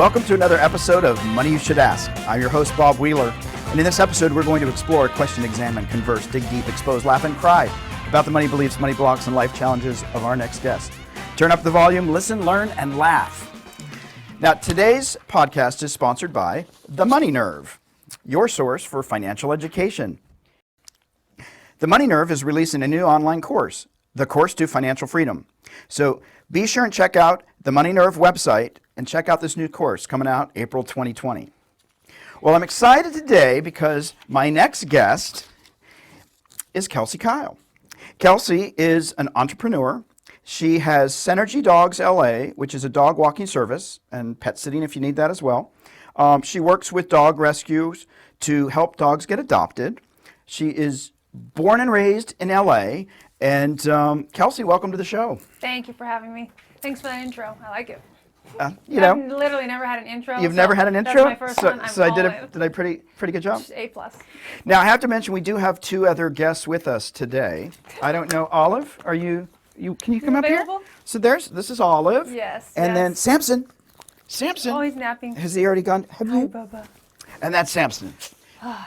Welcome to another episode of Money You Should Ask. I'm your host, Bob Wheeler, and in this episode, we're going to explore, question, examine, converse, dig deep, expose, laugh, and cry about the money beliefs, money blocks, and life challenges of our next guest. Turn up the volume, listen, learn, and laugh. Now, today's podcast is sponsored by The Money Nerve, your source for financial education. The Money Nerve is releasing a new online course, The Course to Financial Freedom. So be sure and check out the Money Nerve website and check out this new course coming out April 2020. Well, I'm excited today because my next guest is Kelsey Keil. Kelsey is an entrepreneur. She has Synergy Dogs LA, which is a dog walking service, and pet sitting if you need that as well. She works with dog rescues to help dogs get adopted. She is born and raised in LA. And Kelsey, welcome to the show. Thank you for having me. Thanks for that intro. I like it. I've literally never had an intro. You've never had an intro? That's my first one. So I did a pretty good job? A+. Now I have to mention we do have two other guests with us today. I don't know, Olive, are you can you come up available? here? So this is Olive. Yes. And then Samson. Oh, he's napping. Has he already gone? Have Hi, you? Bubba. And that's Samson.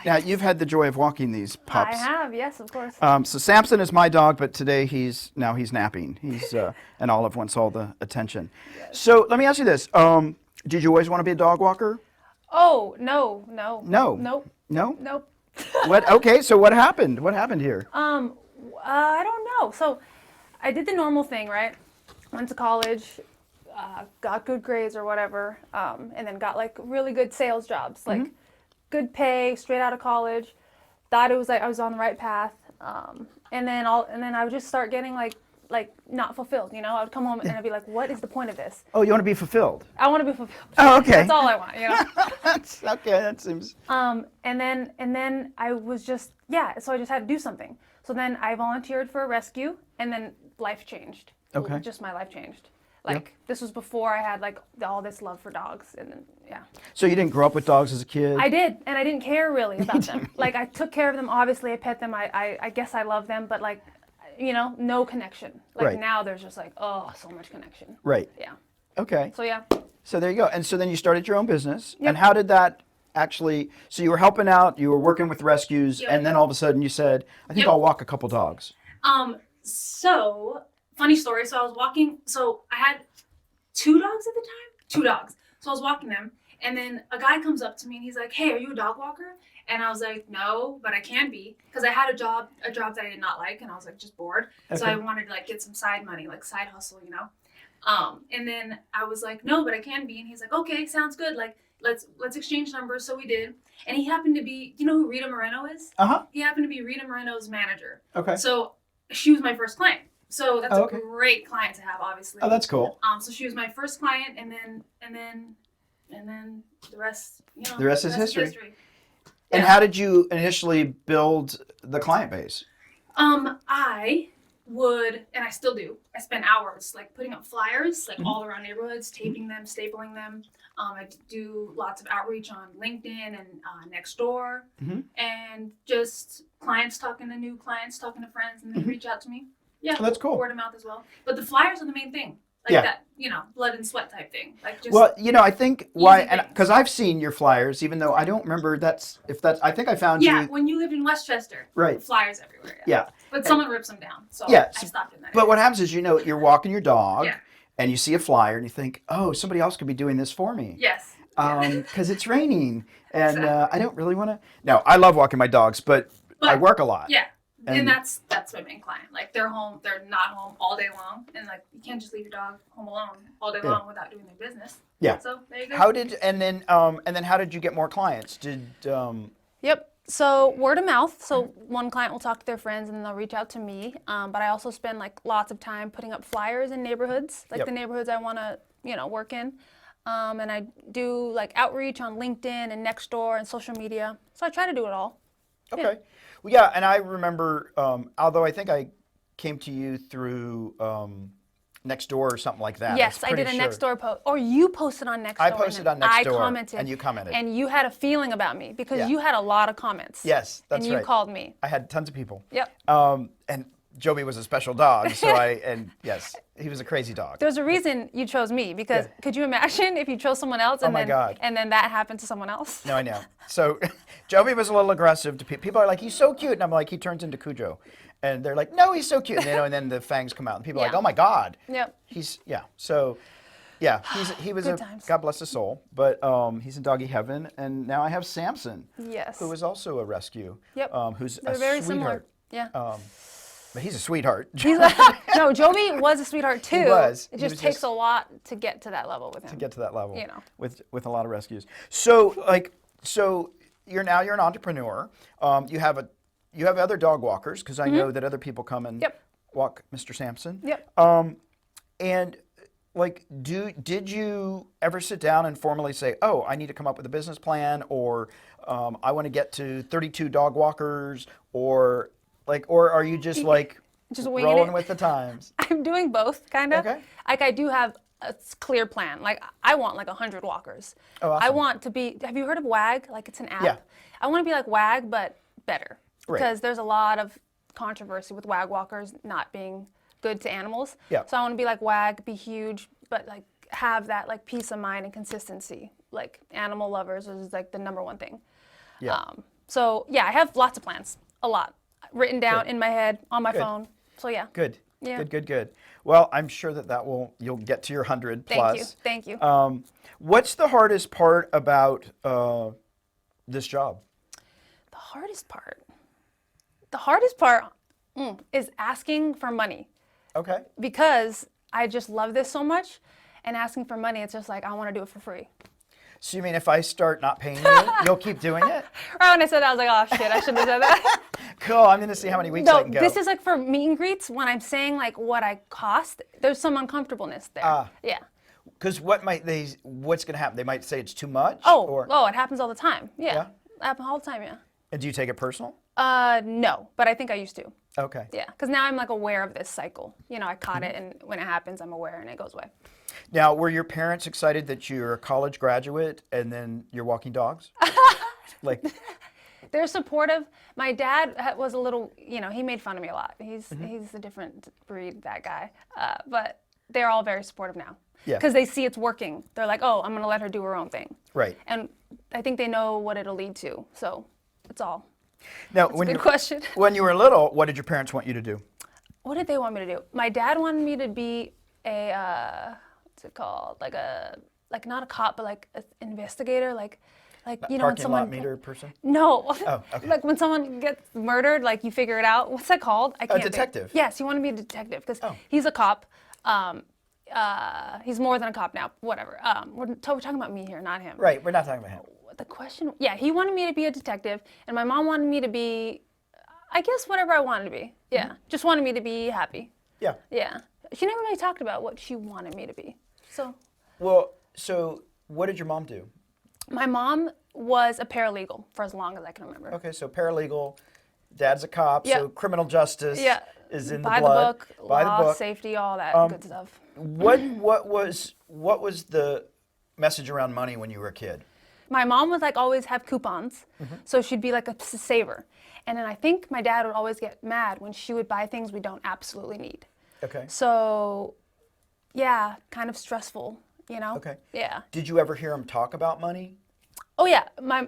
Now, you've had the joy of walking these pups. I have, yes, of course. So Samson is my dog, but today he's napping. He's and Olive wants all the attention. Yes. So let me ask you this: did you always want to be a dog walker? Oh no. No. Nope. What? Okay, so what happened? What happened here? I don't know. So I did the normal thing, right? Went to college, got good grades or whatever, and then got like really good sales jobs, like. Good pay, straight out of college. Thought it was like I was on the right path, and then I would just start getting like not fulfilled. You know, I would come home and I'd be like, "What is the point of this?" Oh, you want to be fulfilled? I want to be fulfilled. Oh, okay. That's all I want. You know. That's okay. That seems. And then I was just so I just had to do something. So then I volunteered for a rescue, and then life changed. Okay. Just my life changed. Like this was before I had like all this love for dogs, and then So you didn't grow up with dogs as a kid? I did, and I didn't care really about them. Like I took care of them, obviously I pet them, I guess I love them, but like, you know, no connection. Like Right. now there's just like, oh, so much connection. Right. Yeah. Okay. So yeah. So there you go. And so then you started your own business. Yep. And how did that actually? So you were helping out, you were working with rescues, Yep. and then all of a sudden you said, "I think Yep. I'll walk a couple dogs." So funny story. So I was walking. So I had 2 dogs at the time. 2 dogs. So I was walking them, and then a guy comes up to me and he's like, "Hey, are you a dog walker?" And I was like, "No, but I can be," because I had a job that I did not like, and I was like just bored. So I wanted to like get some side money, like side hustle, you know. And then I was like, "No, but I can be," and he's like, "Okay, sounds good. Like let's exchange numbers." So we did, and he happened to be, you know who Rita Moreno is? He happened to be Rita Moreno's manager. Okay. So she was my first client. So that's okay. a great client to have, obviously. Oh, that's cool. So she was my first client, and then the rest, you know. The rest is history. And Yeah. how did you initially build the client base? I would, and I still do. I spend hours like putting up flyers, like all around neighborhoods, taping them, stapling them. I do lots of outreach on LinkedIn and Nextdoor, and just clients talking to new clients, talking to friends, and they reach out to me. Yeah, Oh, that's cool. Word of mouth as well. But the flyers are the main thing. Like Yeah. that, you know, blood and sweat type thing. Like just Well, you know, I think why, Easy and things. because I've seen your flyers, even though I don't remember I think I found yeah, you. when you lived in Westchester. Right. Flyers everywhere. Yeah. But someone rips them down. So Yeah, I stopped doing that. But what happens is, you know, you're walking your dog Yeah. and you see a flyer and you think, oh, somebody else could be doing this for me. Yes. Because it's raining and Exactly. I don't really want to. No, I love walking my dogs, but I work a lot. Yeah. And- And that's my main client. Like they're not home all day long, and like you can't just leave your dog home alone all day long without doing their business. Yeah. So there you go. And then how did you get more clients? Yep. So word of mouth. So one client will talk to their friends and then they'll reach out to me. But I also spend like lots of time putting up flyers in neighborhoods, like Yep. the neighborhoods I want to, work in. And I do like outreach on LinkedIn and Nextdoor and social media. So I try to do it all. Okay. Well, yeah, and I remember, although I think I came to you through Nextdoor or something like that. Yes, I did a Nextdoor post. Or you posted on Nextdoor. I posted on Nextdoor. I commented. And you commented. And you had a feeling about me because Yeah. you had a lot of comments. Yes, that's right. And you called me. I had tons of people. Yep. And Joby was a special dog, so yes, he was a crazy dog. There's a reason you chose me, because could you imagine if you chose someone else and then that happened to someone else? No, I know. So Joby was a little aggressive to people. People are like, he's so cute, and I'm like, he turns into Cujo, and they're like, no, he's so cute, and then the fangs come out, and people are like, oh my God. Yep. So. Yeah, he was times. God bless his soul, but he's in doggy heaven, and now I have Samson, Yes. who is also a rescue, Yep. Who's They're a very sweetheart. similar. Yeah. But he's a sweetheart. No, Joby was a sweetheart too. He was. It just takes a lot to get to that level with him. To get to that level, You know. with a lot of rescues. So you're an entrepreneur. You have other dog walkers, because I know that other people come and walk Mr. Sampson. Yep. And like, did you ever sit down and formally say, oh, I need to come up with a business plan, or I want to get to 32 dog walkers, or are you just like just winging rolling it? with the times? I'm doing both, kind of. Okay. Like, I do have a clear plan. Like, I want like 100 walkers. Oh, awesome. I want to be. Have you heard of WAG? Like, it's an app. Yeah. I want to be like WAG, but better. Right. Because there's a lot of controversy with WAG walkers not being good to animals. Yeah. So I want to be like WAG, be huge, but like have that like peace of mind and consistency. Like, animal lovers is like the number one thing. Yeah. So yeah, I have lots of plans, a lot written down in my head, on my Good. phone. So yeah. Good. Yeah. Good. Well, I'm sure you'll get to your 100 plus. Thank you. What's the hardest part about this job? The hardest part is asking for money, Okay. because I just love this so much, and asking for money, it's just like, I want to do it for free. So you mean if I start not paying you, you'll keep doing it? Right when I said that, I was like, oh shit, I shouldn't have said that. Cool. I'm going to see how many weeks I No, can go. this is like for meet and greets, when I'm saying like what I cost, there's some uncomfortableness there. Yeah. Because what's going to happen? They might say it's too much? Oh, it happens all the time. Yeah? Yeah. It happens all the time, yeah. And do you take it personal? No, but I think I used to. Okay. Yeah, because now I'm like aware of this cycle. You know, I caught it, and when it happens, I'm aware, and it goes away. Now, were your parents excited that you're a college graduate and then you're walking dogs? Like, They're supportive. My dad was a little, he made fun of me a lot. He's a different breed, that guy. But they're all very supportive now. Yeah. Because they see it's working. They're like, oh, I'm going to let her do her own thing. right. And I think they know what it'll lead to. So it's all. Now, That's a good question. When you were little, what did your parents want you to do? What did they want me to do? My dad wanted me to be a, what's it called? Like not a cop, but like an investigator. Like when Parking someone. lot meter person? No. Oh, okay. Like when someone gets murdered, like you figure it out. What's that called? I can't think. detective. Yes, he wanted me a detective because Oh. he's a cop. He's more than a cop now. Whatever. We're talking about me here, not him. Right. We're not talking about him. The question. Yeah, he wanted me to be a detective, and my mom wanted me to be, I guess, whatever I wanted to be. Yeah, just wanted me to be happy. Yeah. Yeah. She never really talked about what she wanted me to be. So. Well, so what did your mom do? My mom was a paralegal for as long as I can remember. Okay, so paralegal, dad's a cop, Yeah. so criminal justice Yeah. is in By the blood. the book, By law, the book. safety, all that good stuff. What was the message around money when you were a kid? My mom would like always have coupons, so she'd be like a saver. And then I think my dad would always get mad when she would buy things we don't absolutely need. Okay. So, yeah, kind of stressful, Okay. Yeah. Did you ever hear him talk about money? Oh yeah, my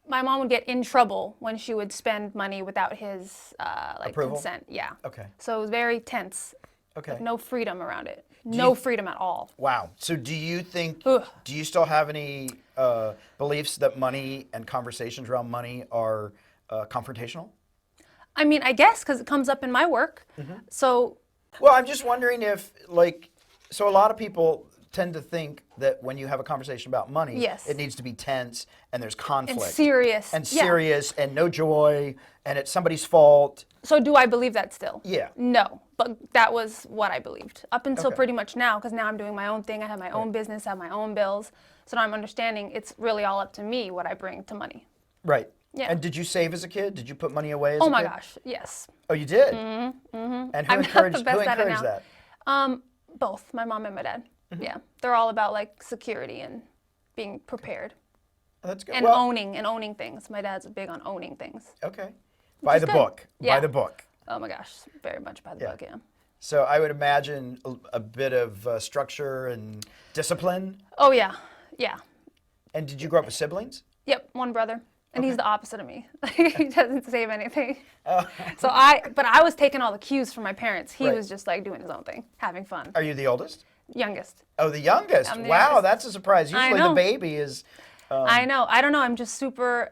mom would get in trouble when she would spend money without his Approval? consent. Yeah. Okay. So it was very tense. Okay. No freedom around it. No freedom at all. Wow. So do you think, Ugh. do you still have any beliefs that money and conversations around money are confrontational? I mean, I guess because it comes up in my work. So Well, I'm just wondering if, so a lot of people tend to think that when you have a conversation about money, Yes. it needs to be tense and there's conflict. and serious. And Yeah. serious and no joy and it's somebody's fault. So do I believe that still? Yeah. No, but that was what I believed up until Okay. pretty much now, because now I'm doing my own thing. I have my own business, I have my own bills. So now I'm understanding it's really all up to me what I bring to money. Right. Yeah. And did you save as a kid? Did you put money away as a Oh kid? my gosh, yes. Oh, you did? Mm-hmm. And who I'm not encouraged, the best who at it encouraged now. that? Both my mom and my dad. Mm-hmm. Yeah, they're all about like security and being prepared Oh, that's good. and Well, owning things. My dad's big on owning things. okay. By is the good. book. By Yeah. the book. Oh my gosh, very much by the book, yeah. So I would imagine a bit of structure and discipline. Oh yeah, yeah. And did you grow up with siblings? Yep, one brother. And he's the opposite of me. He doesn't save anything. But I was taking all the cues from my parents. He was just like doing his own thing, having fun. Are you the oldest? Youngest. Oh, the youngest. I'm the Wow, youngest. that's a surprise. Usually the baby is. I know. I don't know. I'm just super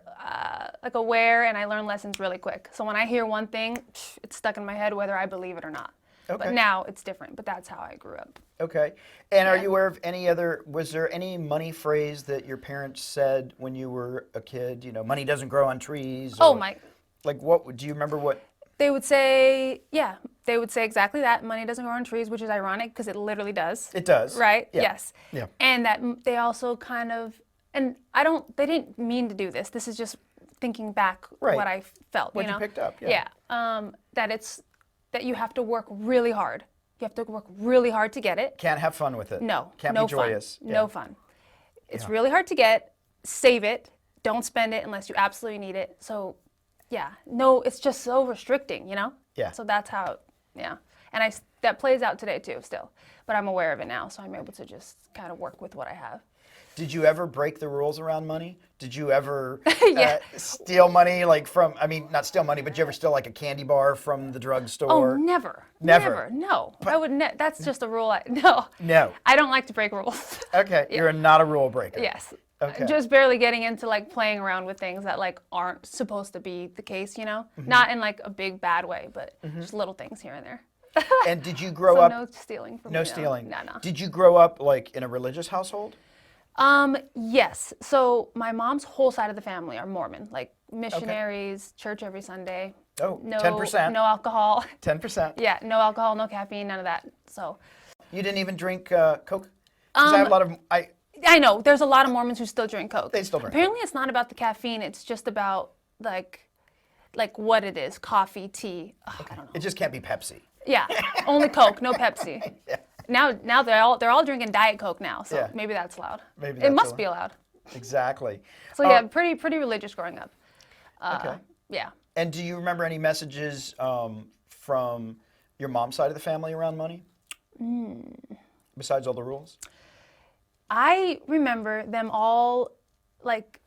like aware, and I learn lessons really quick. So when I hear one thing, it's stuck in my head whether I believe it or not. Okay. But now it's different. But that's how I grew up. Okay. And are you aware of was there any money phrase that your parents said when you were a kid? You know, money doesn't grow on trees. Oh, or, my. Like do you remember what? They would say, they would say exactly that. Money doesn't grow on trees, which is ironic because it literally does. It does. Right? Yeah. Yes. Yeah. And that they also kind of, and they didn't mean to do this. This is just thinking back what I felt, What you know? you picked up, That you have to work really hard. You have to work really hard to get it. Can't have fun with it. No. Can't no be joyous. Fun. No fun. It's really hard to get. Save it. Don't spend it unless you absolutely need it. So, it's just so restricting, you know? Yeah. So that's how, And that plays out today too, still. But I'm aware of it now, so I'm able to just kind of work with what I have. Did you ever break the rules around money? Did you ever steal money not steal money, but did you ever steal like a candy bar from the drugstore? Oh, never. Never? No. I would that's just a rule. No. I don't like to break rules. Okay. You're not a rule breaker. Yes. Okay. Just barely getting into like playing around with things that like aren't supposed to be the case, you know? Mm-hmm. Not in like a big bad way, but just little things here and there. And did you grow up? No stealing from No me. stealing. No. Did you grow up like in a religious household? Yes. So my mom's whole side of the family are Mormon, like missionaries, church every Sunday. Oh, no, 10%. No alcohol. 10%. Yeah, no alcohol, no caffeine, none of that. So. You didn't even drink Coke? Because I have a lot of I know there's a lot of Mormons who still drink Coke. They still drink. Apparently, it's not about the caffeine. It's just about like what it is: coffee, tea. I don't know. It just can't be Pepsi. Yeah, only Coke, no Pepsi. Yeah. Now they're all drinking Diet Coke now, so maybe that's allowed. Maybe it must be allowed. Exactly. So pretty religious growing up. Okay. Yeah. And do you remember any messages from your mom's side of the family around money? Besides all the rules? I remember them all, like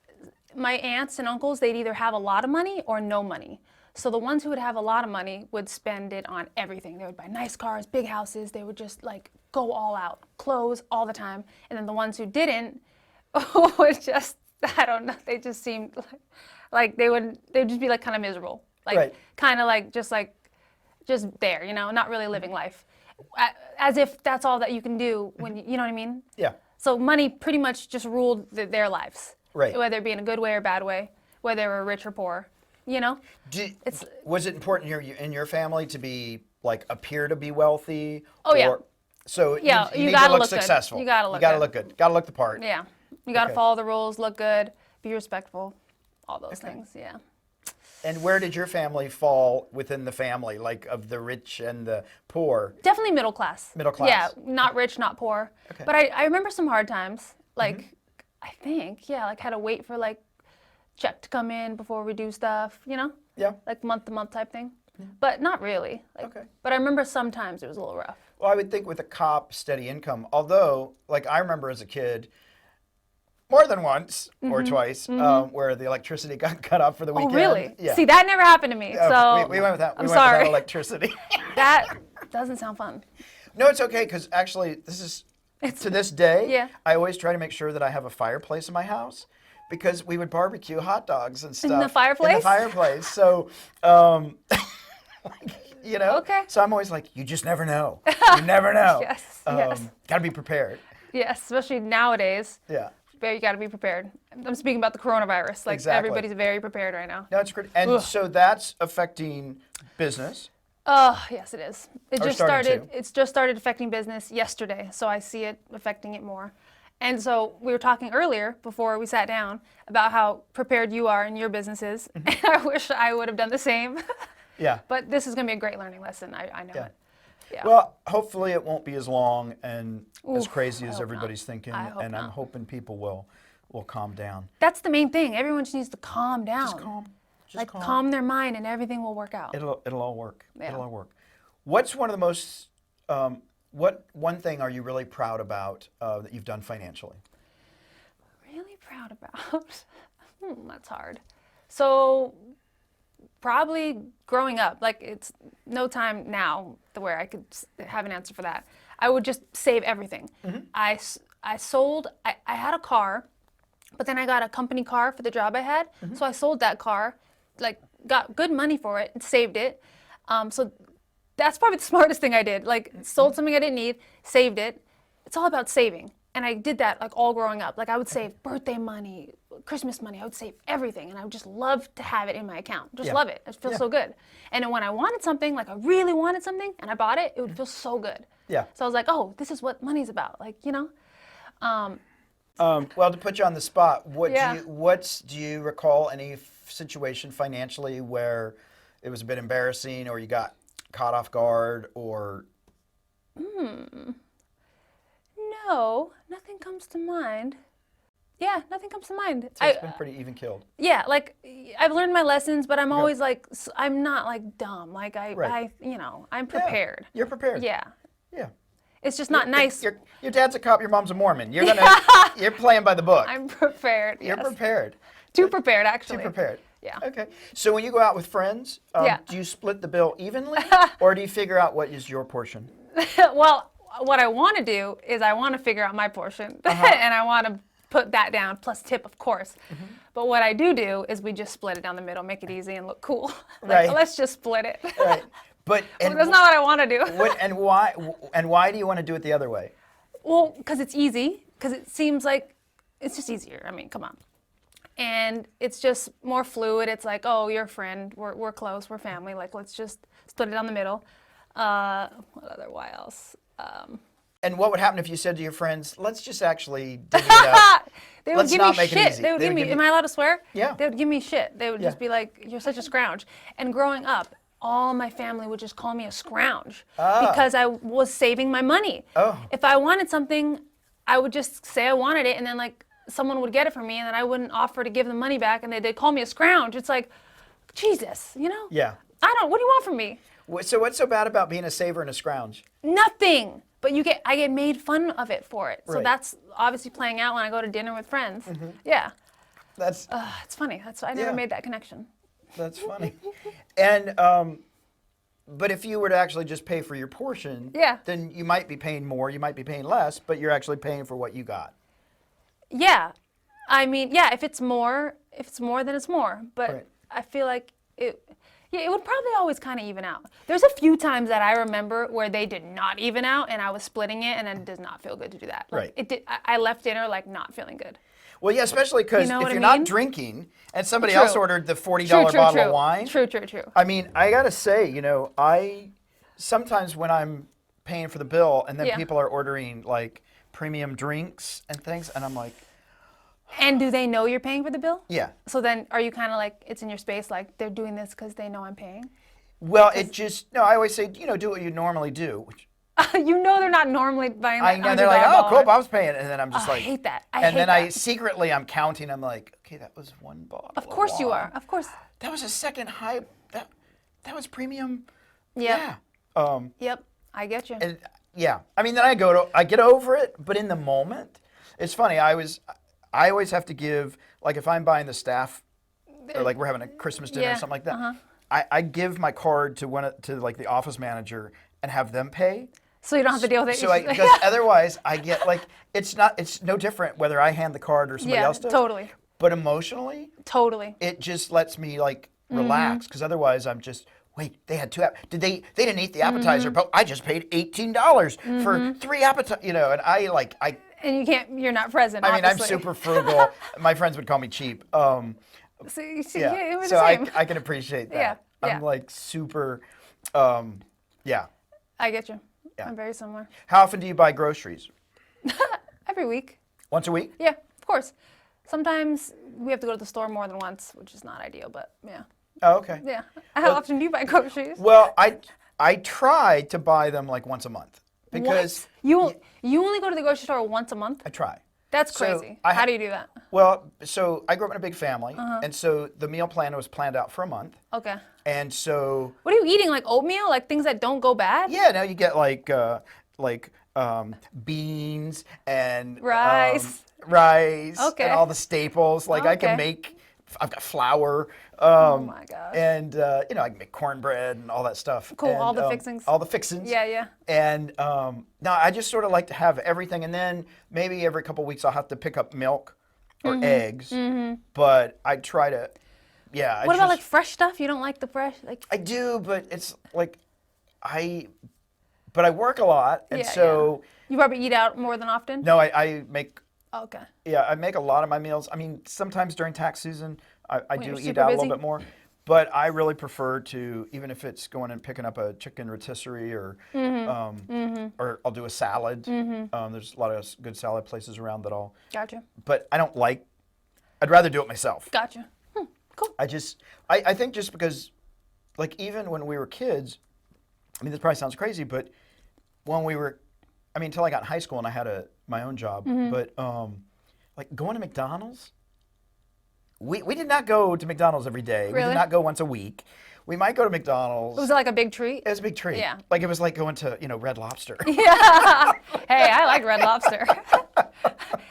my aunts and uncles, they'd either have a lot of money or no money. So the ones who would have a lot of money would spend it on everything. They would buy nice cars, big houses. They would just like go all out, clothes all the time. And then the ones who didn't would just, I don't know, they just seemed like they'd just be like kind of miserable. Like kind of like just there, you know, not really living life. As if that's all that you can do when you know what I mean? Yeah. So money pretty much just ruled their lives. Right. Whether it be in a good way or bad way, whether they were rich or poor, you know? Was it important in your family to be like appear to be wealthy? Oh, yeah. So you need gotta to look look successful. Good. You gotta look good. Gotta look the part. Yeah. You gotta follow the rules, look good, be respectful, all those things, yeah. And where did your family fall within the family, like of the rich and the poor? Definitely middle class. Middle class. Yeah, not rich, not poor. Okay. But I remember some hard times, like I think, like had to wait for like check to come in before we do stuff, you know? Yeah. Like month to month type thing. But not really. But I remember sometimes it was a little rough. Well, I would think with a cop, steady income, although, like I remember as a kid, more than once or twice, where the electricity got cut off for the weekend. Oh, really? Yeah. See, that never happened to me. So we went without. I'm went sorry. without electricity. That doesn't sound fun. No, it's okay because actually, to this day. I always try to make sure that I have a fireplace in my house because we would barbecue hot dogs and stuff in the fireplace. In the fireplace. So, you know. Okay. So I'm always like, you just never know. You never know. Yes. Got to be prepared. Yes, especially nowadays. Yeah. You got to be prepared. I'm speaking about the coronavirus. Like everybody's very prepared right now. No, it's great. And so that's affecting business. Yes, it is. It's just started affecting business yesterday, so I see it affecting it more. And so we were talking earlier before we sat down about how prepared you are in your businesses, and I wish I would have done the same. Yeah. But this is going to be a great learning lesson. I know it. Yeah. Well, hopefully it won't be as long and as crazy as everybody's thinking, and I'm hoping people will calm down. That's the main thing. Everyone just needs to calm down. Just calm. Just like calm their mind and everything will work out. It'll all work. Yeah. It'll all work. What's one of the most what one thing are you really proud about that you've done financially? Really proud about? That's hard. So probably growing up, like it's no time now where I could have an answer for that. I would just save everything. I sold, I had a car, but then I got a company car for the job I had. So I sold that car, like got good money for it and saved it. So that's probably the smartest thing I did. Like sold something I didn't need, saved it. It's all about saving. And I did that like all growing up. Like I would save birthday money, Christmas money. I would save everything. And I would just love to have it in my account. Just love it. It feels so good. And then when I wanted something, like I really wanted something and I bought it, it would feel so good. Yeah. So I was like, oh, this is what money's about. Like, you know? Well, to put you on the spot, Yeah. do you recall any situation financially where it was a bit embarrassing or you got caught off guard or? No, nothing comes to mind. Yeah, nothing comes to mind. So it's been pretty even killed. Yeah, like I've learned my lessons, but I'm always like, I'm not like dumb. Like I'm prepared. You're prepared. Yeah. Yeah. It's just not nice. Your dad's a cop, your mom's a Mormon. You're you're playing by the book. I'm prepared. You're yes. prepared. Too prepared, actually. Too prepared. Yeah. Okay. So when you go out with friends, do you split the bill evenly, or do you figure out what is your portion? Well, what I want to do is I want to figure out my portion, and I want to put that down plus tip, of course. But what I do is we just split it down the middle, make it easy and look cool. Like, let's just split it. Right. But that's not what I want to do. And why do you want to do it the other way? Well, because it's easy. Because it seems like it's just easier. I mean, come on. And it's just more fluid. It's like, oh, you're a friend. We're close. We're family. Like, let's just split it down the middle. Why else? And what would happen if you said to your friends, let's just actually divvy it up? They would Let's give not me make it shit. easy. They would give me, am I allowed to swear? Yeah. They would give me shit. They would Yeah. just be like, you're such a scrounge. And growing up, all my family would just call me a scrounge because I was saving my money. Oh. If I wanted something, I would just say I wanted it, and then like someone would get it for me, and then I wouldn't offer to give them money back, and they'd call me a scrounge. It's like, Jesus, you know? Yeah. What do you want from me? So what's so bad about being a saver and a scrounge? Nothing. But I get made fun of it for it. So Right. that's obviously playing out when I go to dinner with friends. Yeah. That's It's funny. I never made that connection. that's funny. And but if you were to actually just pay for your portion, then you might be paying more, you might be paying less, but you're actually paying for what you got. Yeah. I mean, yeah, if it's more, then it's more. But Right. I feel like it would probably always kind of even out. There's a few times that I remember where they did not even out and I was splitting it, and it does not feel good to do that. Like, Right. It did. I left dinner like not feeling good. Well, yeah, especially because You know if what I you're not mean? drinking and somebody True. else ordered the $40 bottle of wine. True. I mean, I got to say, I sometimes when I'm paying for the bill and then people are ordering like premium drinks and things, and I'm like, And do they know you're paying for the bill? yeah. So then are you kind of like, it's in your space, like they're doing this because they know I'm paying? Well, I always say, do what you normally do. Which, You know they're not normally buying I that know, they're like, $100 oh, cool, bottle. Bob's paying. And then I'm just I like, hate that. and then I secretly, I'm counting. I'm like, okay, that was one bottle. Of course you wine. are. Of course. That was a second high. That was premium. Yep. Yeah. Yep. I get you. And yeah, I mean, then I get over it, but in the moment, it's funny. I always have to give, like, if I'm buying the staff, or like we're having a Christmas dinner or something like that, I give my card to like the office manager and have them pay. So you don't have to deal with it. So because otherwise I get like it's no different whether I hand the card or somebody else does. Totally. But emotionally, it just lets me like relax, because otherwise I'm just, wait, they had two. They didn't eat the appetizer, but I just paid $18 for 3 appetizers, and I. And you're not present. I mean, I'm obviously. super frugal. My friends would call me cheap. So we're So the same. I can appreciate that. Yeah. I'm like super, yeah. I get you. Yeah. I'm very similar. How often do you buy groceries? Every week. Once a week? Yeah, of course. Sometimes we have to go to the store more than once, which is not ideal, but yeah. Oh, okay. Yeah. How often do you buy groceries? Well, I try to buy them like once a month, because What? You only go to the grocery store once a month? I try. That's So crazy. I How do you do that? Well, so I grew up in a big family, and so the meal plan was planned out for a month. Okay. And so, What are you eating? Like oatmeal? Like things that don't go bad? yeah, now you get like beans and Rice. rice Okay. and all the staples. Like I can Okay. make, I've got flour. Oh my gosh. And you know, I can make cornbread and all that stuff. Cool, all And, the fixings. All the fixings. Yeah, yeah. And no, I just sort of like to have everything, and then maybe every couple weeks I'll have to pick up milk or eggs. But I try to, yeah. What about like fresh stuff? You don't like the fresh? Like I do, but it's like but I work a lot, and Yeah, so you probably eat out more than often? no, I make. Okay. Yeah, I make a lot of my meals. I mean, sometimes during tax season, I do you're eat super out a busy? little bit more. But I really prefer to, even if it's going and picking up a chicken rotisserie or I'll do a salad. There's a lot of good salad places around that I'll. Gotcha. But I don't like. I'd rather do it myself. Gotcha. Cool. I think just because, like, even when we were kids, I mean, this probably sounds crazy, but when we were, I mean, until I got in high school and I had my own job, but like going to McDonald's, we did not go to McDonald's every day. We Really? did not go once a week. We might go to McDonald's. Was it like a big treat? It was a big treat. Yeah. Like it was like going to, Red Lobster. Yeah. Hey, I like Red Lobster.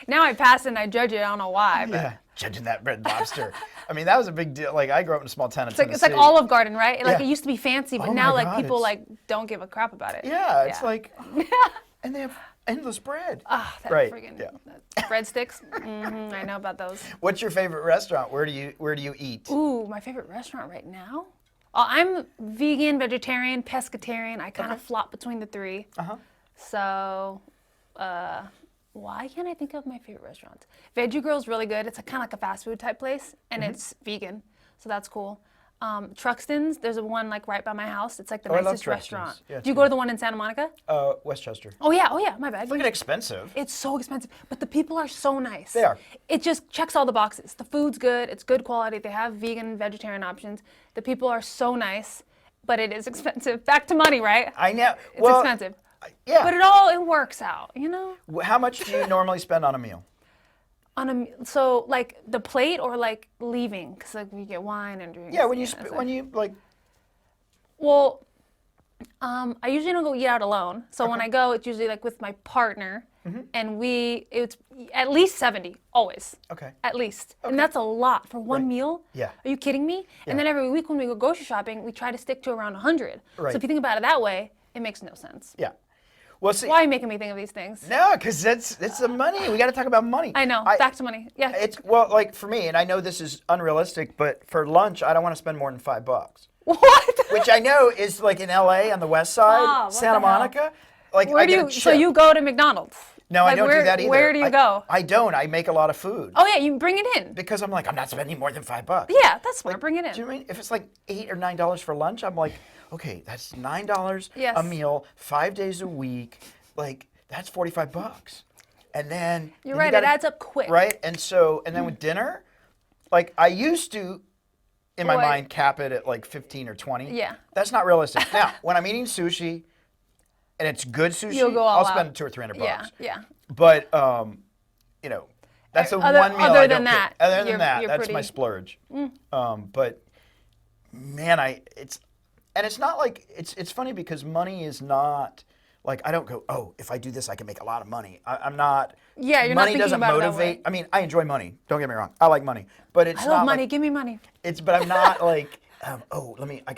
Now I pass it and I judge it. I don't know why. But Yeah. Judging that Red Lobster. I mean, that was a big deal. Like I grew up in a small town in it's like Tennessee. Olive Garden, right? Like Yeah. it used to be fancy, but Oh now my like God, people it's- like don't give a crap about it. Yeah, it's Yeah. like, and they have endless bread. Ah, that Right, friggin' yeah. breadsticks. I know about those. What's your favorite restaurant? Where do you eat? Ooh, my favorite restaurant right now? I'm vegan, vegetarian, pescatarian. I kind of flop between the three. So, why can't I think of my favorite restaurants? Veggie Grill's really good. It's kind of like a fast food type place, and it's vegan, so that's cool. Truxton's, there's one like right by my house. It's like the I love nicest Truxton's. restaurant. Yeah, it's Do you go to the one in Santa Monica? Westchester. Oh yeah, my bad. Freaking expensive. It's so expensive, but the people are so nice. They are. It just checks all the boxes. The food's good. It's good quality. They have vegan, vegetarian options. The people are so nice, but it is expensive. Back to money, right? I know. It's expensive. Yeah. But it works out, you know? How much do you normally spend on a meal? So like the plate or like leaving, because like we get wine and drinks. Yeah, when and you like. Well, I usually don't go eat out alone. So when I go, it's usually like with my partner, and it's at least 70, always. Okay. At least. And that's a lot for one meal. Yeah. Are you kidding me? And then every week when we go grocery shopping, we try to stick to around 100. Right. So if you think about it that way, it makes no sense. Yeah. Well, see. Why are you making me think of these things? No, because it's the money. We got to talk about money. I know. Back to money. Yeah. It's like for me, and I know this is unrealistic, but for lunch, I don't want to spend more than $5. What? Which I know is like in LA on the west side, Oh, what Santa the hell? Monica. Like Where I do get a you? So chip. you go to McDonald's? No, Like, I don't where, do that either. Where do you go? I don't. I make a lot of food. Oh yeah, you bring it in. Because I'm like, I'm not spending more than $5. Yeah, that's smart. Bring it in. Do you know what I mean? If it's like $8 or $9 for lunch, I'm like, okay, that's $9 Yes. a meal, 5 days a week. Like that's $45. And then You're then right. you gotta- It adds up quick. Right? And then with dinner, like I used to, in my Boy. mind, cap it at like 15 or 20. Yeah. That's not realistic. Now, when I'm eating sushi, and it's good sushi, You'll go all I'll out. spend $200 or $300. Yeah. But that's the Other- one meal other I than don't that, pick. Other than you're- that, you're that's pretty- my splurge. But man, it's not like it's funny because money is not like I don't go, oh, if I do this I can make a lot of money. I'm not. Yeah, you're not money thinking doesn't about it that motivate. way. I mean, I enjoy money. Don't get me wrong. I like money, but it's I not love money. like Give me money. but I'm not like I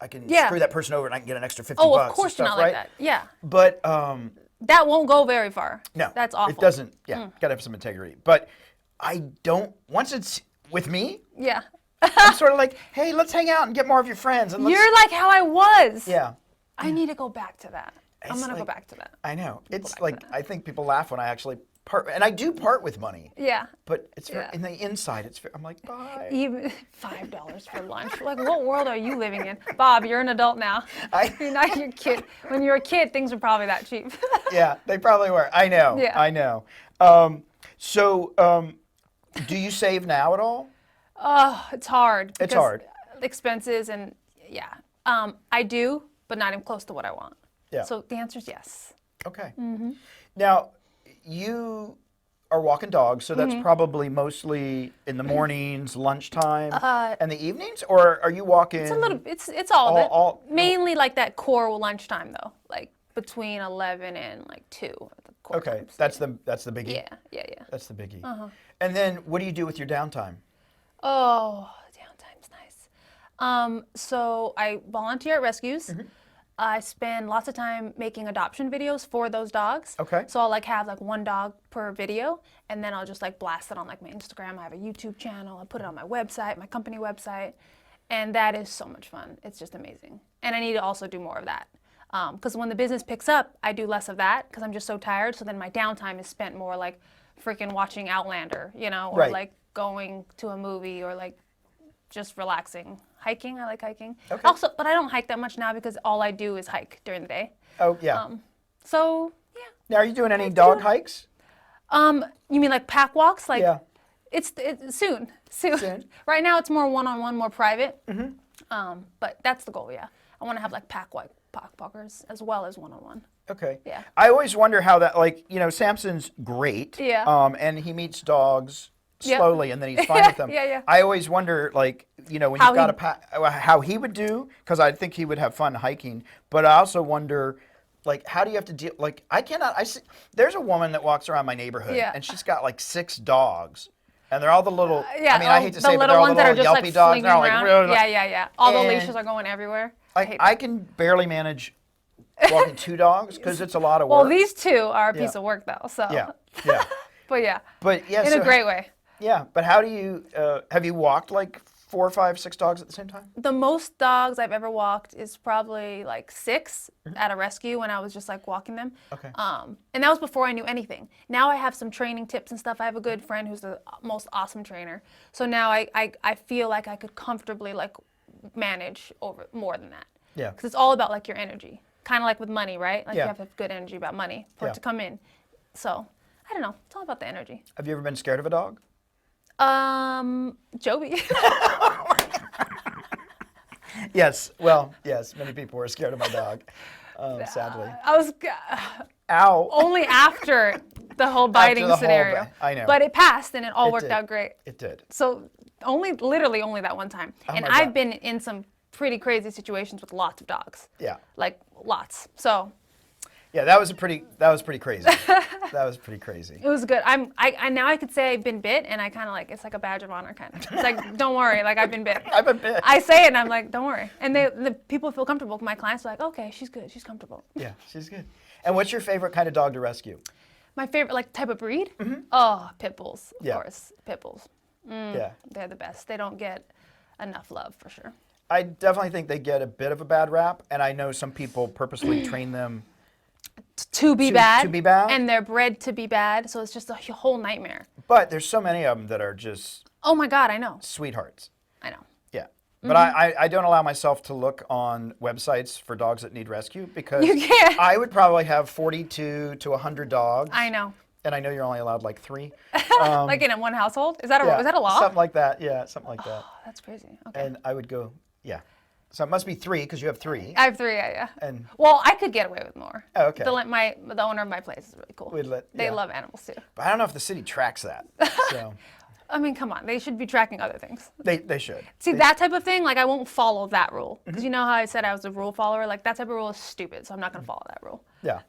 can Yeah. screw that person over and I can get an extra $50. Oh, and of course stuff, not right? like that. Yeah. But That won't go very far. no, That's awful. It doesn't. Yeah, gotta have some integrity. But I don't. Once it's with me, Yeah. I'm sort of like, hey, let's hang out and get more of your friends. And let's, You're like how I was. yeah. I need to go back to that. I'm It's gonna go like- back to that. I know. It's back like to that. I think people laugh when I actually part, and I do part with money. Yeah. But it's very, Yeah. in the inside. I'm like, bye. Even $5 for lunch. Like, what world are you living in, Bob? You're an adult now. You're not your kid. When you were a kid, things were probably that cheap. Yeah, they probably were. I know. Yeah. I know. Do you save now at all? Oh, it's hard. It's because hard. Expenses and yeah. I do, but not even close to what I want. Yeah. So the answer is yes. Okay. Mm-hmm. Now, you are walking dogs, so that's probably mostly in the mornings, lunchtime, and the evenings, or are you walking? It's all of it. Mainly like that core lunchtime though, like between 11 and like 2. At the core Okay, times. that's the biggie. Yeah. That's the biggie. And then what do you do with your downtime? Oh, downtime's nice. So I volunteer at rescues. I spend lots of time making adoption videos for those dogs. Okay. So I'll like have like 1 dog per video, and then I'll just like blast it on like my Instagram. I have a YouTube channel. I put it on my website, my company website, and that is so much fun. It's just amazing. And I need to also do more of that. Because when the business picks up, I do less of that because I'm just so tired. So then my downtime is spent more like freaking watching Outlander, you know, or Right. like going to a movie or like just relaxing. Hiking, I like hiking. Okay. Also, but I don't hike that much now because all I do is hike during the day. Oh, yeah. So, yeah. Now, are you doing any dog hikes? You mean like pack walks? Like, Yeah. It's soon. Right now, it's more one-on-one, more private. But that's the goal, yeah. I want to have like pack walkers as well as one-on-one. Okay. Yeah. I always wonder how that, like, you know, Samson's great. Yeah. And he meets dogs Yep. slowly, and then he's fine with them. Yeah. I always wonder, like, you know, when you've got a pack, how he would do, because I think he would have fun hiking. But I also wonder, like, how do you have to deal? Like, I see. There's a woman that walks around my neighborhood, and she's got like 6 dogs, and they're all the little. I mean, I hate to say, but they're all the little yelpy dogs. They're all like, yeah. All the leashes are going everywhere. I can barely manage walking 2 dogs because it's a lot of work. Well, these 2 are a piece of work though. So. Yeah. But yeah. In a great way. Yeah, but how do you, have you walked like 4, 5, 6 dogs at the same time? The most dogs I've ever walked is probably like 6 at a rescue when I was just like walking them. Okay. And that was before I knew anything. Now I have some training tips and stuff. I have a good friend who's the most awesome trainer. So now I feel like I could comfortably like manage over more than that. Yeah. Because it's all about like your energy. Kind of like with money, right? Like Yeah. you have to have good energy about money for it to come in. So I don't know. It's all about the energy. Have you ever been scared of a dog? Joby. Yes. Well, yes. Many people were scared of my dog, sadly. I was Ow. only after the whole biting the whole scenario. I know. But it passed and it all It worked did. out great. It did. So literally only that one time. And my I've God. been in some pretty crazy situations with lots of dogs. Yeah. Like lots. So Yeah, that was pretty crazy. That was pretty crazy. it was good. I now I could say I've been bit, and I kind of like it's like a badge of honor kind of. It's like don't worry, like I've been bit. I've been bit. I say it, and I'm like don't worry, and the people feel comfortable. My clients are like okay, she's good, she's comfortable. Yeah, she's good. And what's your favorite kind of dog to rescue? My favorite like type of breed? Oh, pit bulls, of Yeah. course, pit bulls. Yeah. They're the best. They don't get enough love for sure. I definitely think they get a bit of a bad rap, and I know some people purposely train them To be bad. to be bad? And they're bred to be bad, so it's just a whole nightmare. But there's so many of them that are just Oh my God, I know. sweethearts. I know. Yeah. But I don't allow myself to look on websites for dogs that need rescue because You can't. I would probably have 42 to 100 dogs. I know. And I know you're only allowed like 3. Like in one household? Is that a Yeah, is that a law? Something like that. Yeah, something like that. Oh, that's crazy. Okay. And I would go, yeah. So it must be 3 because you have 3. I have 3, yeah. And Well, I could get away with more. Oh, okay. The owner of my place is really cool. They yeah. love animals too. But I don't know if the city tracks that. So I mean, come on. They should be tracking other things. they should. See, that type of thing, like I won't follow that rule. Because you know how I said I was a rule follower? Like that type of rule is stupid, so I'm not going to follow that rule. Yeah.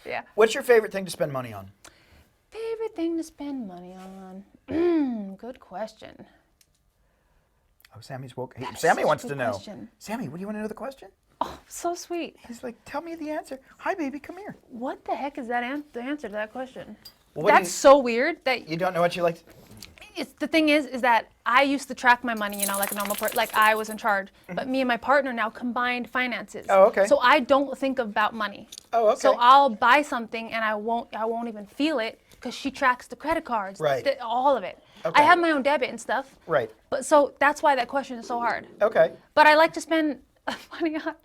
Yeah. What's your favorite thing to spend money on? Favorite thing to spend money on? Good question. Oh, Sammy's woke. Hey, That is Sammy such a wants good to know. question. Sammy, what do you want to know the question? Oh, so sweet. He's like, tell me the answer. Hi, baby, come here. What the heck is that the answer to that question? Well, what do That's so weird that you don't know what you like? it's the thing is that I used to track my money, you know, like a normal person, like I was in charge. But me and my partner now combined finances. Oh, okay. So I don't think about money. Oh, okay. So I'll buy something and I won't even feel it because she tracks the credit cards, Right. all of it. Okay. I have my own debit and stuff. Right. But so that's why that question is so hard. Okay. But I like to spend money on,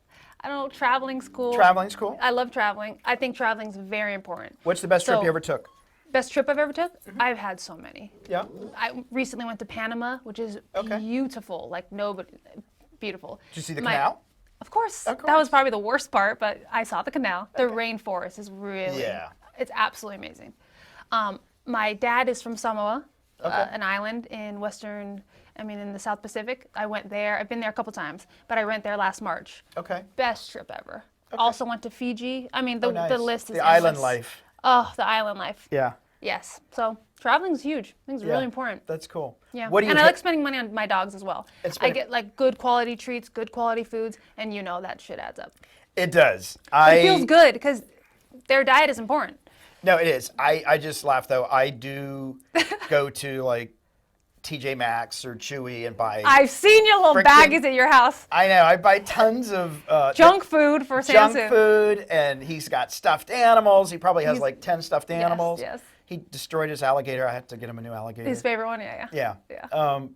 I don't know, traveling's cool. Traveling's cool. I love traveling. I think traveling's very important. What's the best trip So- you ever took? Best trip I've ever took? I've had so many. Yeah. I recently went to Panama, which is Okay. beautiful. Like nobody, beautiful. Did you see the canal? Of course. Of That was course. probably the worst part, but I saw the canal. The rainforest is really, Yeah. it's absolutely amazing. My dad is from Samoa, Okay. an island in in the South Pacific. I went there. I've been there a couple times, but I went there last March. Okay. Best trip ever. Okay. Also went to Fiji. I mean, the Nice. list is the island endless. life. Oh, the island life. Yeah. Yes. So traveling's huge. I think it's really important. That's cool. Yeah. What do you and I like spending money on my dogs as well. I get like good quality treats, good quality foods, and that shit adds up. It does. It feels good because their diet is important. No, it is. I just laugh though. I do go to like TJ Maxx or Chewy and buy. I've seen your little baggies at your house. I know. I buy tons of junk food for Samson. Junk food, and he's got stuffed animals. He probably has like 10 stuffed animals. Yes. He destroyed his alligator. I had to get him a new alligator. His favorite one, yeah. Yeah.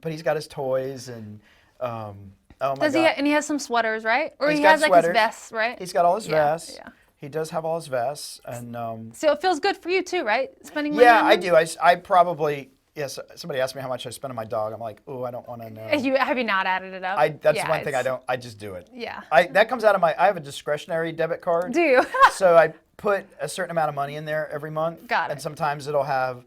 But he's got his toys and. Oh my God. And he has some sweaters, right? Or He's he got has like sweaters. his vests, right? He's got all his vests. Yeah. He does have all his vests, and so it feels good for you too, right? Spending money. yeah, on I them? do. I probably Somebody asked me how much I spend on my dog. I'm like, oh, I don't want to know. Have you not added it up? That's one thing I don't. I just do it. Yeah. That comes out of I have a discretionary debit card. Do you? So I put a certain amount of money in there every month. Got it. And sometimes it'll have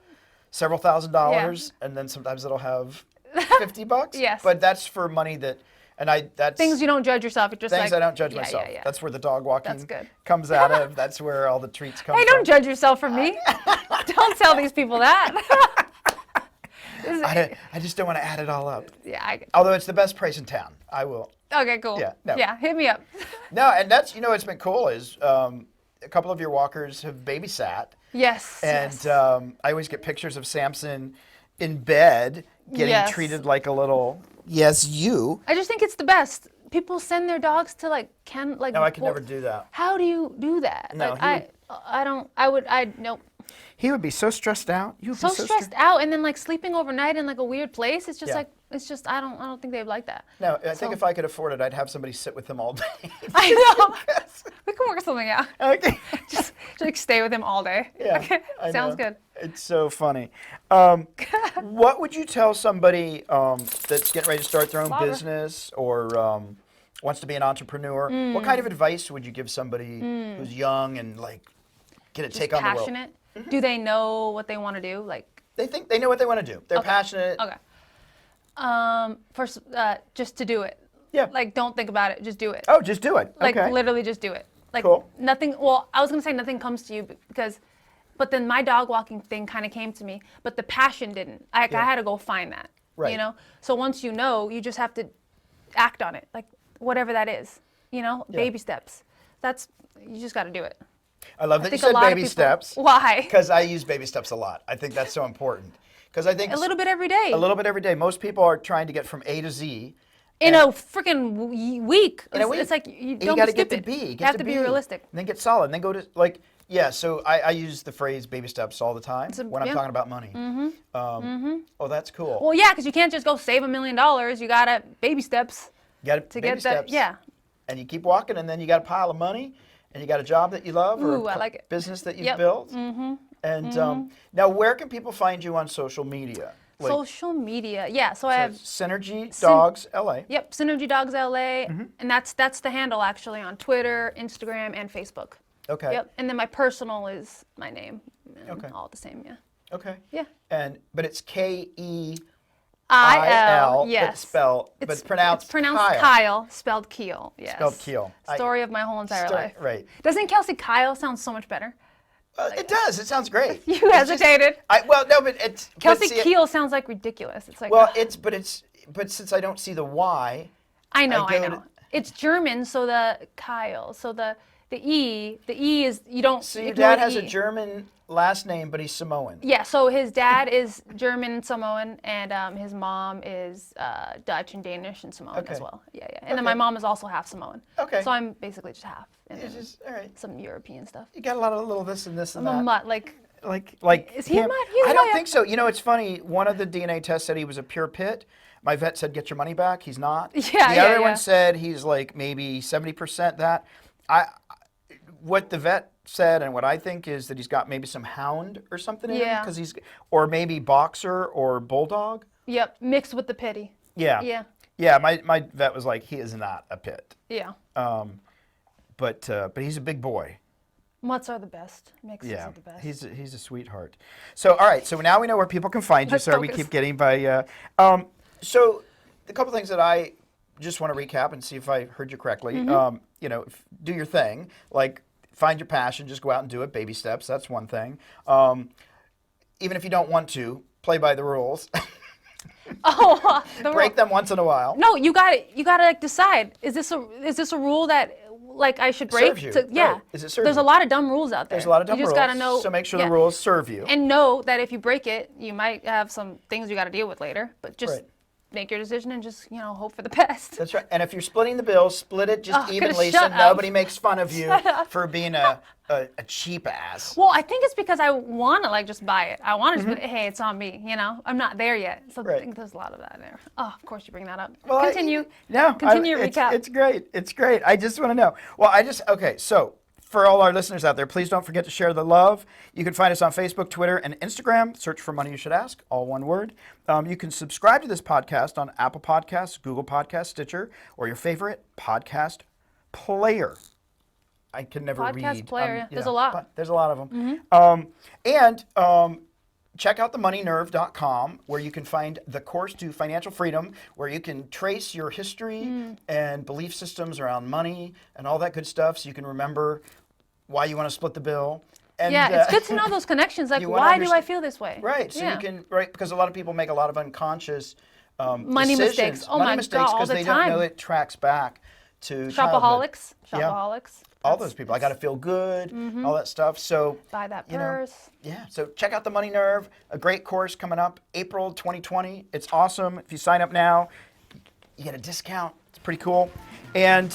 several $1,000s, and then sometimes it'll have $50. Yes. But that's for money that. That's things you don't judge yourself. You're just things like, I don't judge myself. Yeah. That's where the dog walking That's good. comes out of. That's where all the treats come Hey, from. don't judge yourself for me. Don't tell these people that. I just don't want to add it all up. Yeah. Although it's the best price in town. I will. Okay, cool. Yeah, no. Yeah, hit me up. No, and that's, what's been cool is a couple of your walkers have babysat. Yes. And yes. I always get pictures of Samson in bed getting treated like a little, yes, you. I just think it's the best. People send their dogs to No, I could never do that. How do you do that? No, Nope. He would be so stressed out. You would So be so stressed out, and then sleeping overnight in a weird place. It's just Yeah. I don't think they'd like that. No, I think if I could afford it, I'd have somebody sit with him all day. I know. We can work something out. Okay. Just stay with him all day. Yeah, Okay. I Sounds know. good. It's so funny. What would you tell somebody that's getting ready to start their own Slobber. business or wants to be an entrepreneur? What kind of advice would you give somebody who's young and get a take on the world? Passionate. Do they know what they want to do? They think they know what they want to do. They're passionate. Okay. First, just to do it. Yeah. Don't think about it. Just do it. Oh, just do it. Okay. Literally just do it. Cool. Nothing. Well, I was gonna say nothing comes to you but then my dog walking thing kind of came to me, but the passion didn't. I had to go find that. Right. So once you just have to act on it, whatever that is. Baby steps. You just got to do it. I love that you think said a lot of baby people- steps. Why? Because I use baby steps a lot. I think that's so important. Because I think A little bit every day. A little bit every day. Most people are trying to get from A to Z. In a freaking week. In a week. It's like you You don't got to skip get to it. B. You have to be realistic. And then get solid. And then go to so I use the phrase baby steps all the time when I'm talking about money. Oh, that's cool. Well, yeah, because you can't just go save $1 million. You got to baby steps You got to baby get steps. that. Yeah. And you keep walking, and then you got a pile of money, and you got a job that you love or Ooh, I like it. business that you've Yep. built. And now, where can people find you on social media? Social media. Yeah. So I have. Synergy Dogs LA. Yep, Synergy Dogs LA, and that's the handle actually on Twitter, Instagram, and Facebook. Okay. Yep, and then my personal is my name. And Okay. All the same, yeah. Okay. Yeah. But it's Keil. Yes. But it's pronounced Kyle. Kyle, spelled Keil. Yes. Spelled Keil. Story of my whole entire life. Right. Doesn't Kelsey Keil sound so much better? It does. It sounds great. You It's just- hesitated. but it's Kelsey but see, Keil sounds like ridiculous. It's like. Well, ugh. but since I don't see the Y. I know. go to- It's German, so the Kyle, so the E is you don't. So your ignore dad the has a E. German last name, but he's Samoan. Yeah, so his dad is German Samoan, and his mom is Dutch and Danish and Samoan Okay. as well. Yeah. And then my mom is also half Samoan. Okay. So I'm basically just half, and It's then just all right. some European stuff. You got a lot of little this and this and I'm a that. mutt, Like Is he a him. mutt? He's I don't Maya. think so. It's funny. One of the DNA tests said he was a pure pit. My vet said get your money back. He's not. Yeah, The yeah, other yeah. one said he's maybe 70% that. What the vet said and what I think is that he's got maybe some hound or something in him Yeah. because or maybe boxer or bulldog. Yep, mixed with the pity. Yeah. Yeah. Yeah. My vet was like he is not a pit. Yeah. But he's a big boy. Mutts are the best. Mixes Yeah, are the best. he's a sweetheart. So, all right. So now we know where people can find you, Let's sir. We focus. keep getting by. So, the couple things that I just want to recap and see if I heard you correctly. You know, do your thing. Like, find your passion. Just go out and do it. Baby steps. That's one thing. Even if you don't want to, play by the rules. Break them once in a while. No, you got to like decide. Is this a rule that like I should break? Serves you. Yeah. Right. Is it serve There's you? a lot of dumb rules out there. There's a lot of dumb you rules. just got to know. So make sure yeah. the rules serve you. And know that if you break it, you might have some things you got to deal with later. But just Right. make your decision and just hope for the best. That's right. And if you're splitting the bill, split it just evenly so shut up. nobody makes fun of you for being a cheap ass. Well, I think it's because I want to like just buy it. I want to just be, hey, it's on me. I'm not there yet. So Right. I think there's a lot of that there. Oh, of course you bring that up. Well, Continue. Continue your recap. It's great. It's great. I just want to know. Well, okay, so for all our listeners out there, please don't forget to share the love. You can find us on Facebook, Twitter, and Instagram. Search for Money You Should Ask, all one word. You can subscribe to this podcast on Apple Podcasts, Google Podcasts, Stitcher, or your favorite podcast player. I can never read. Podcast player, yeah. There's a lot. But there's a lot of them. And check out themoneynerve.com, where you can find the course to financial freedom, where you can trace your history and belief systems around money and all that good stuff, so you can remember why you want to split the bill. And, yeah, it's good to know those connections. Like, you wanna why do I feel this way? Right. So you can, because a lot of people make a lot of unconscious Money decisions, mistakes. Oh money my mistakes, God, all because the they time. don't know it tracks back to childhood. Shopaholics. All those people. I got to feel good, all that stuff. So Buy that you know, purse. yeah. So check out the Money Nerve, a great course coming up April 2020. It's awesome. If you sign up now, you get a discount. It's pretty cool. And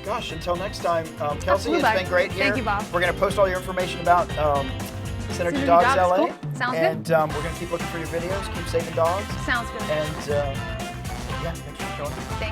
gosh, until next time, Kelsey, it's been great here. Thank you, Bob. We're going to post all your information about Synergy Synergy Dogs Dogs, LA. cool. Sounds good. And we're going to keep looking for your videos. Keep saving dogs. Sounds good. And yeah, thanks for showing up. Thank